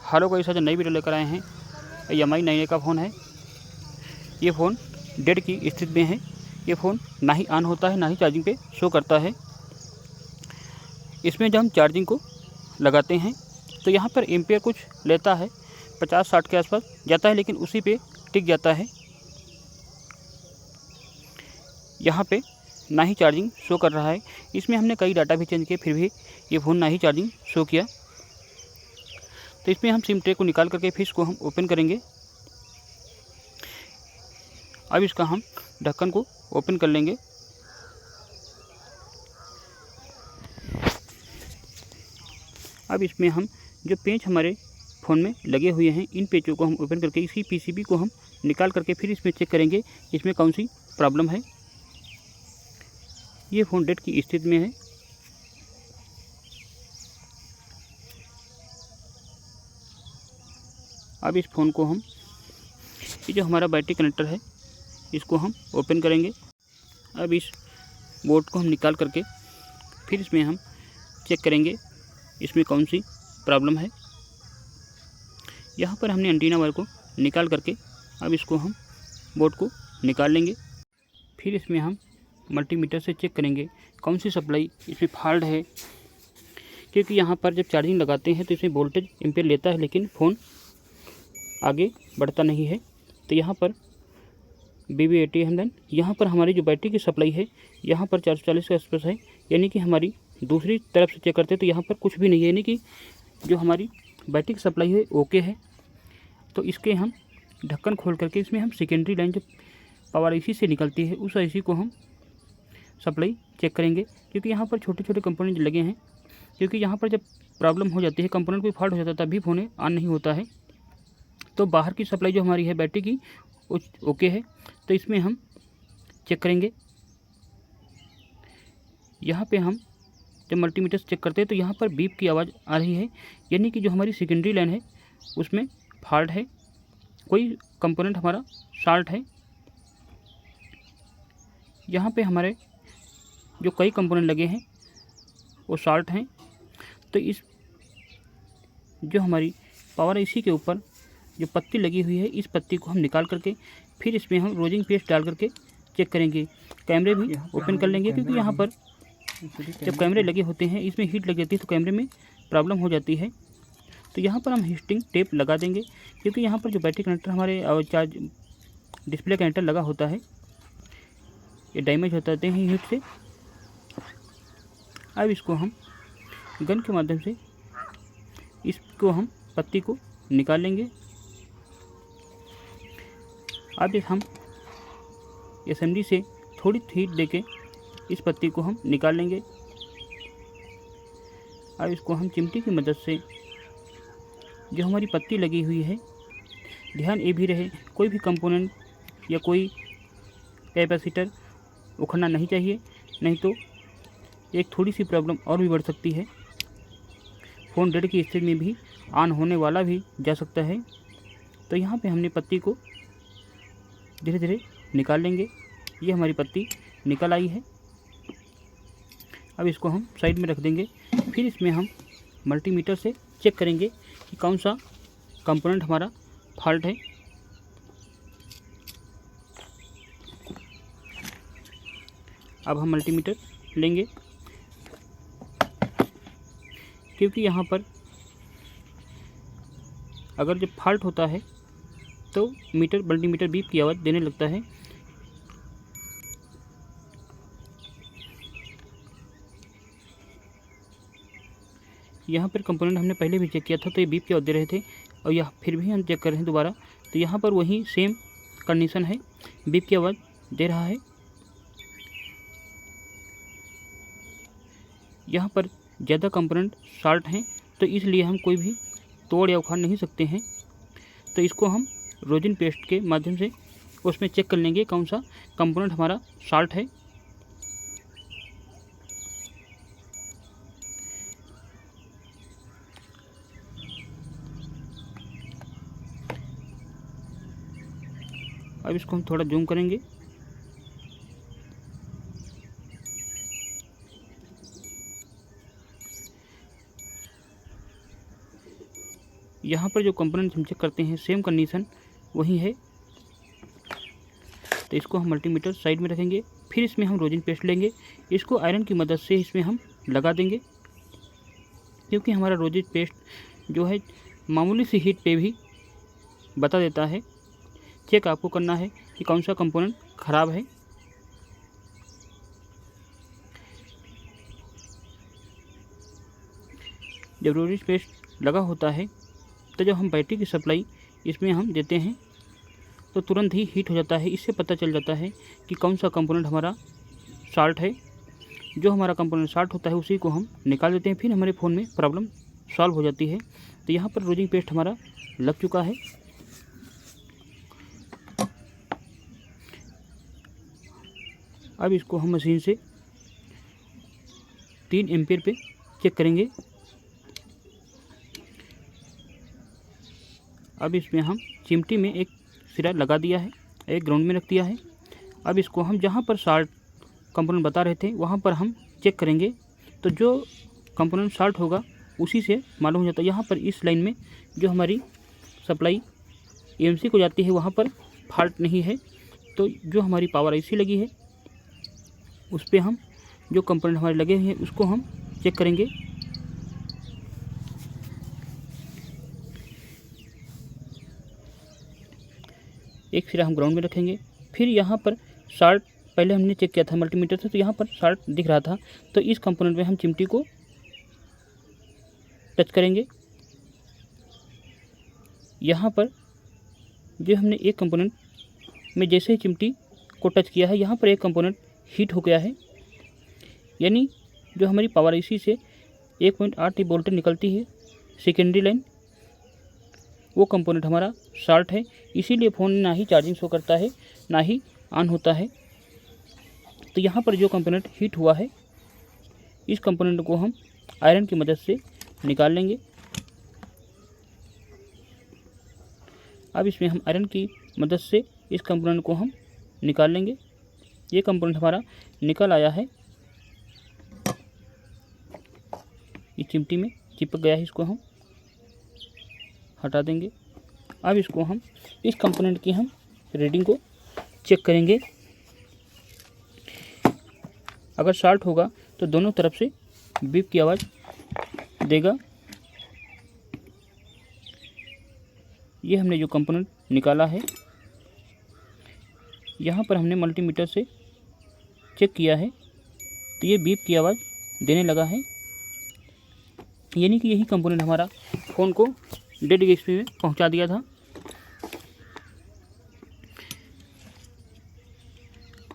Hello guys, आज नई video लेकर आए हैं। EMI 9A का फ़ोन है। ये फ़ोन डेड की स्थिति में है। ये फ़ोन ना ही ऑन होता है, ना ही चार्जिंग पे शो करता है। इसमें जब हम चार्जिंग को लगाते हैं तो यहाँ पर एम्पेयर कुछ लेता है, 50-60 के आसपास जाता है, लेकिन उसी पे टिक जाता है। यहाँ पे ना ही चार्जिंग शो कर रहा है। इसमें हमने कई डाटा भी चेंज किए, फिर भी ये फ़ोन ना ही चार्जिंग शो किया। तो इसमें हम सिम ट्रे को निकाल करके फिर इसको हम ओपन करेंगे। अब इसका हम ढक्कन को ओपन कर लेंगे। अब इसमें हम जो पेंच हमारे फ़ोन में लगे हुए हैं, इन पेंचों को हम ओपन करके इसी पीसीबी को हम निकाल करके फिर इसमें चेक करेंगे इसमें कौन सी प्रॉब्लम है। ये फ़ोन डेड की स्थिति में है। अब इस फ़ोन को हम, ये जो हमारा बैटरी कनेक्टर है, इसको हम ओपन करेंगे। अब इस बोर्ड को हम निकाल करके फिर इसमें हम चेक करेंगे इसमें कौन सी प्रॉब्लम है। यहाँ पर हमने एंटीना वायर को निकाल करके अब इसको हम बोर्ड को निकाल लेंगे। फिर इसमें हम मल्टीमीटर से चेक करेंगे कौन सी सप्लाई इसमें फॉल्ट है, क्योंकि यहाँ पर जब चार्जिंग लगाते हैं तो इसमें वोल्टेज एम्पेयर लेता है, लेकिन फ़ोन आगे बढ़ता नहीं है। तो यहाँ पर BB80 हमदन, यहाँ पर हमारी जो बैटरी की सप्लाई है यहाँ पर 440 के आसपास है, यानी कि हमारी दूसरी तरफ से चेक करते हैं तो यहाँ पर कुछ भी नहीं है, यानी कि जो हमारी बैटरी की सप्लाई है ओके है। तो इसके हम ढक्कन खोल करके इसमें हम सेकेंडरी लाइन जो पावर IC से निकलती है उस IC को हम सप्लाई चेक करेंगे, क्योंकि यहाँ पर छोटे छोटे कंपोनेंट लगे हैं। क्योंकि यहाँ पर जब प्रॉब्लम हो जाती है, कंपोनेंट कोई फॉल्ट हो जाता है, तभी फ़ोन ऑन नहीं होता है। तो बाहर की सप्लाई जो हमारी है बैटरी की ओके है। तो इसमें हम चेक करेंगे। यहाँ पे हम जब मल्टीमीटर से चेक करते हैं तो यहाँ पर बीप की आवाज़ आ रही है, यानी कि जो हमारी सेकेंडरी लाइन है उसमें फॉल्ट है, कोई कंपोनेंट हमारा शॉर्ट है। यहाँ पे हमारे जो कई कंपोनेंट लगे हैं वो शॉर्ट हैं। तो इस जो हमारी पावर IC के ऊपर जो पत्ती लगी हुई है, इस पत्ती को हम निकाल करके फिर इसमें हम रोजिंग पेस्ट डाल करके चेक करेंगे। कैमरे भी ओपन कर लेंगे, क्योंकि यहाँ पर जब कैमरे लगे होते हैं इसमें हीट लगी होती है तो कैमरे में प्रॉब्लम हो जाती है। तो यहाँ पर हम हीटिंग टेप लगा देंगे, क्योंकि यहाँ पर जो बैटरी कनेक्टर हमारे चार्ज डिस्प्ले कनेक्टर लगा होता है ये डैमेज हो जाते हैं हीट से। अब इसको हम गन के माध्यम से इसको हम पत्ती को निकाल लेंगे। अब हम SMD से थोड़ी हीट देके इस पत्ती को हम निकाल लेंगे। अब इसको हम चिमटी की मदद से जो हमारी पत्ती लगी हुई है, ध्यान ये भी रहे कोई भी कंपोनेंट या कोई कैपेसिटर उखड़ना नहीं चाहिए, नहीं तो एक थोड़ी सी प्रॉब्लम और भी बढ़ सकती है। फ़ोन डेड की स्थिति में भी ऑन होने वाला भी जा सकता है। तो यहाँ पे हमने पत्ती को धीरे धीरे निकाल लेंगे। ये हमारी पत्ती निकल आई है। अब इसको हम साइड में रख देंगे। फिर इसमें हम मल्टीमीटर से चेक करेंगे कि कौन सा कंपोनेंट हमारा फॉल्ट है। अब हम मल्टीमीटर लेंगे, क्योंकि यहाँ पर अगर जब फॉल्ट होता है तो मल्टीमीटर बीप की आवाज़ देने लगता है। यहाँ पर कंपोनेंट हमने पहले भी चेक किया था तो ये बीप की आवाज़ दे रहे थे, और यह फिर भी हम चेक कर रहे हैं दोबारा, तो यहाँ पर वही सेम कंडीशन है, बीप की आवाज़ दे रहा है। यहाँ पर ज़्यादा कंपोनेंट शॉर्ट हैं, तो इसलिए हम कोई भी तोड़ या उखाड़ नहीं सकते हैं। तो इसको हम रोजिन पेस्ट के माध्यम से उसमें चेक कर लेंगे कौन सा कंपोनेंट हमारा शॉर्ट है। अब इसको हम थोड़ा जूम करेंगे। यहाँ पर जो कंपोनेंट हम चेक करते हैं सेम कंडीशन वही है, तो इसको हम मल्टीमीटर साइड में रखेंगे। फिर इसमें हम रोजिन पेस्ट लेंगे, इसको आयरन की मदद से इसमें हम लगा देंगे, क्योंकि हमारा रोजिन पेस्ट जो है मामूली सी हीट पे भी बता देता है। चेक आपको करना है कि कौन सा कंपोनेंट ख़राब है। जब रोजिन पेस्ट लगा होता है तो जब हम बैटरी की सप्लाई इसमें हम देते हैं तो तुरंत ही हीट हो जाता है। इससे पता चल जाता है कि कौन सा कंपोनेंट हमारा शॉर्ट है। जो हमारा कंपोनेंट शॉर्ट होता है उसी को हम निकाल देते हैं, फिर हमारे फ़ोन में प्रॉब्लम सॉल्व हो जाती है। तो यहाँ पर रोजिन पेस्ट हमारा लग चुका है। अब इसको हम मशीन से 3 एम्पीयर पे चेक करेंगे। अब इसमें हम चिमटी में एक सिरा लगा दिया है, एक ग्राउंड में रख दिया है। अब इसको हम जहाँ पर शॉर्ट कंपोनेंट बता रहे थे वहाँ पर हम चेक करेंगे, तो जो कंपोनेंट शॉर्ट होगा उसी से मालूम हो जाता है। यहाँ पर इस लाइन में जो हमारी सप्लाई EMC को जाती है वहाँ पर फॉल्ट नहीं है, तो जो हमारी पावर IC लगी है उस पर हम जो कंपोनेंट हमारे लगे हुए हैं उसको हम चेक करेंगे। एक सिरा हम ग्राउंड में रखेंगे। फिर यहाँ पर शॉर्ट पहले हमने चेक किया था मल्टीमीटर से, तो यहाँ पर शॉर्ट दिख रहा था, तो इस कंपोनेंट में हम चिमटी को टच करेंगे। यहाँ पर जो हमने एक कंपोनेंट में जैसे ही चिमटी को टच किया है यहाँ पर एक कंपोनेंट हीट हो गया है, यानी जो हमारी पावर IC से 1.8 वोल्टेज निकलती है सेकेंडरी लाइन, वो कंपोनेंट हमारा शॉर्ट है। इसीलिए फ़ोन ना ही चार्जिंग शो करता है ना ही ऑन होता है। तो यहाँ पर जो कंपोनेंट हीट हुआ है इस कंपोनेंट को हम आयरन की मदद से निकाल लेंगे। अब इसमें हम आयरन की मदद से इस कंपोनेंट को हम निकाल लेंगे। ये कंपोनेंट हमारा निकल आया है, इस चिमटी में चिपक गया है, इसको हम हटा देंगे। अब इसको हम इस कंपोनेंट की हम रीडिंग को चेक करेंगे। अगर शॉर्ट होगा तो दोनों तरफ से बीप की आवाज़ देगा। ये हमने जो कंपोनेंट निकाला है यहाँ पर हमने मल्टीमीटर से चेक किया है, तो ये बीप की आवाज़ देने लगा है, यानी कि यही कंपोनेंट हमारा फ़ोन को डेड स्पीड में पहुंचा दिया था।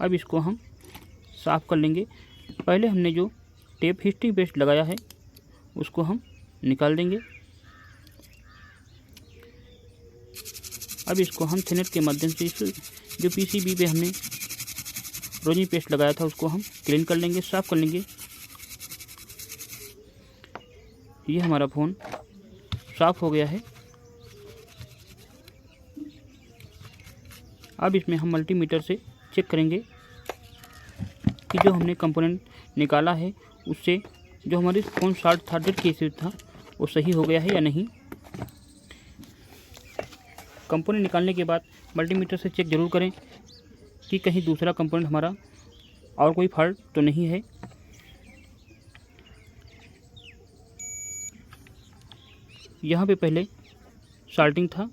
अब इसको हम साफ़ कर लेंगे। पहले हमने जो टेप हिस्ट्री पेस्ट लगाया है उसको हम निकाल देंगे। अब इसको हम थिनेट के माध्यम से इस जो PCB पे हमने रोजिन पेस्ट लगाया था उसको हम क्लीन कर लेंगे, साफ़ कर लेंगे। ये हमारा फ़ोन साफ़ हो गया है। अब इसमें हम मल्टीमीटर से चेक करेंगे कि जो हमने कंपोनेंट निकाला है उससे जो हमारी फ़ोन शॉर्ट था, डेड की स्थिति था, वो सही हो गया है या नहीं। कंपोनेंट निकालने के बाद मल्टीमीटर से चेक ज़रूर करें कि कहीं दूसरा कंपोनेंट हमारा और कोई फॉल्ट तो नहीं है। यहाँ पे पहले शार्टिंग था,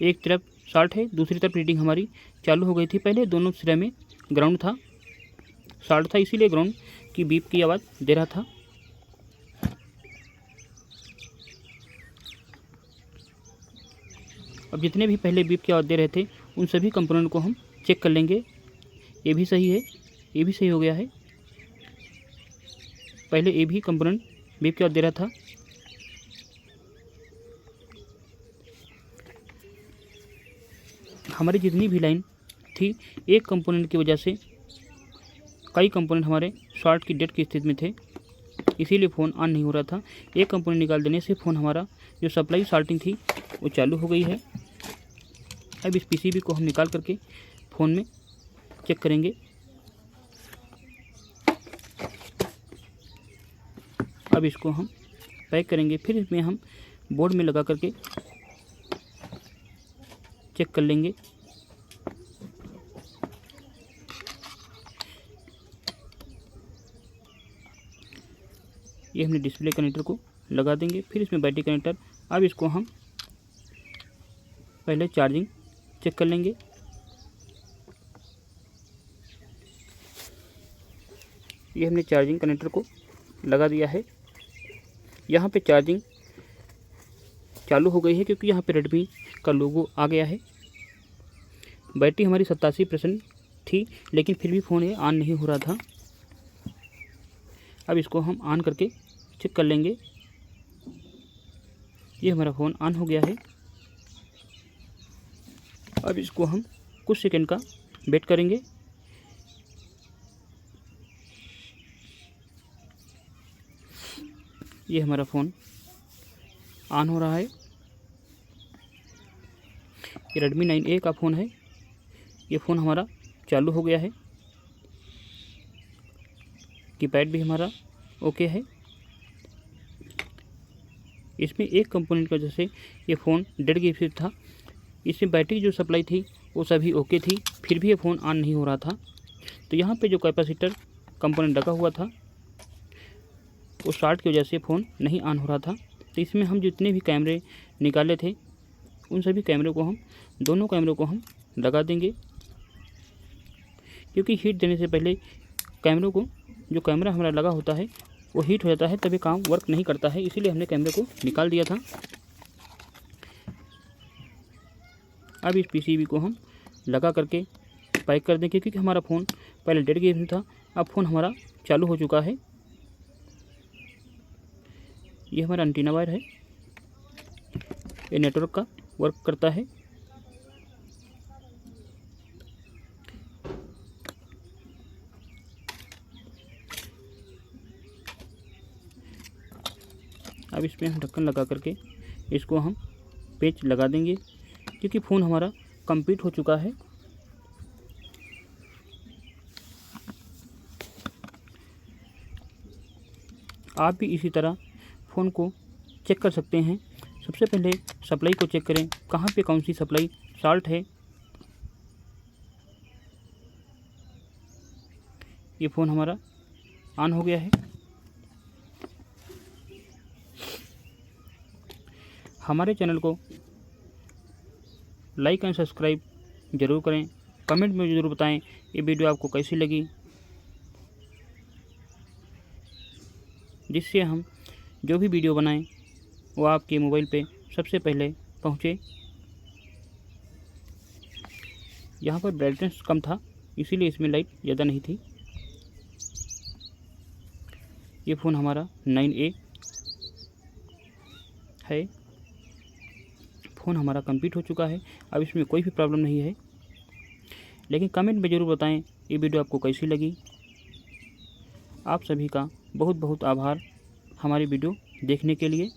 एक तरफ शार्ट है, दूसरी तरफ रीडिंग हमारी चालू हो गई थी। पहले दोनों सिरे में ग्राउंड था, शार्ट था, इसीलिए ग्राउंड की बीप की आवाज़ दे रहा था। अब जितने भी पहले बीप की आवाज़ दे रहे थे उन सभी कंपोनेंट को हम चेक कर लेंगे। ये भी सही है, ये भी सही हो गया है। पहले ये भी कंपोनेंट बीप की आवाज़ दे रहा था। हमारी जितनी भी लाइन थी एक कंपोनेंट की वजह से कई कंपोनेंट हमारे शॉर्ट की डेड की स्थिति में थे, इसीलिए फ़ोन ऑन नहीं हो रहा था। एक कंपोनेंट निकाल देने से फ़ोन हमारा जो सप्लाई शॉर्टिंग थी वो चालू हो गई है। अब इस PCB को हम निकाल करके फ़ोन में चेक करेंगे। अब इसको हम पैक करेंगे। फिर इसमें हम बोर्ड में लगा करके चेक कर लेंगे। ये हमने डिस्प्ले कनेक्टर को लगा देंगे। फिर इसमें बैटरी कनेक्टर। अब इसको हम पहले चार्जिंग चेक कर लेंगे। ये हमने चार्जिंग कनेक्टर को लगा दिया है। यहाँ पे चार्जिंग चालू हो गई है क्योंकि यहाँ पे रेडमी का लोगो आ गया है। बैटरी हमारी 87% थी, लेकिन फिर भी फ़ोन ये ऑन नहीं हो रहा था। अब इसको हम ऑन करके चेक कर लेंगे। ये हमारा फ़ोन ऑन हो गया है। अब इसको हम कुछ सेकंड का वेट करेंगे। ये हमारा फ़ोन ऑन हो रहा है। ये Redmi 9A का फ़ोन है। ये फ़ोन हमारा चालू हो गया है। कीपैड भी हमारा ओके है। इसमें एक कंपोनेंट की वजह से ये फ़ोन 1.5 GB था। इसमें बैटरी जो सप्लाई थी वो सभी ओके थी, फिर भी ये फ़ोन ऑन नहीं हो रहा था। तो यहाँ पे जो कैपेसिटर कंपोनेंट लगा हुआ था वो शॉर्ट की वजह से फ़ोन नहीं ऑन हो रहा था। तो इसमें हम जितने भी कैमरे निकाले थे उन सभी कैमरे को हम दोनों कैमरों को हम लगा देंगे, क्योंकि हीट देने से पहले कैमरों को जो कैमरा हमारा लगा होता है वो हीट हो जाता है, तभी काम वर्क नहीं करता है। इसीलिए हमने कैमरे को निकाल दिया था। अब इस पीसीबी को हम लगा करके पैक कर देंगे, क्योंकि हमारा फ़ोन पहले 1.5 GB था, अब फ़ोन हमारा चालू हो चुका है। ये हमारा एंटीना वायर है, ये नेटवर्क का वर्क करता है। अब इसमें हम ढक्कन लगा करके इसको हम पेच लगा देंगे, क्योंकि फ़ोन हमारा कंप्लीट हो चुका है। आप भी इसी तरह फ़ोन को चेक कर सकते हैं। सबसे पहले सप्लाई को चेक करें, कहाँ पे कौन सी सप्लाई शॉर्ट है। ये फ़ोन हमारा ऑन हो गया है। हमारे चैनल को लाइक एंड सब्सक्राइब ज़रूर करें। कमेंट में ज़रूर बताएं ये वीडियो आपको कैसी लगी, जिससे हम जो भी वीडियो बनाएं वो आपके मोबाइल पे सबसे पहले पहुंचे। यहाँ पर ब्राइटनेस कम था, इसीलिए इसमें लाइट ज़्यादा नहीं थी। ये फ़ोन हमारा 9A है। फ़ोन हमारा कंप्लीट हो चुका है। अब इसमें कोई भी प्रॉब्लम नहीं है, लेकिन कमेंट में ज़रूर बताएं ये वीडियो आपको कैसी लगी। आप सभी का बहुत बहुत आभार हमारी वीडियो देखने के लिए।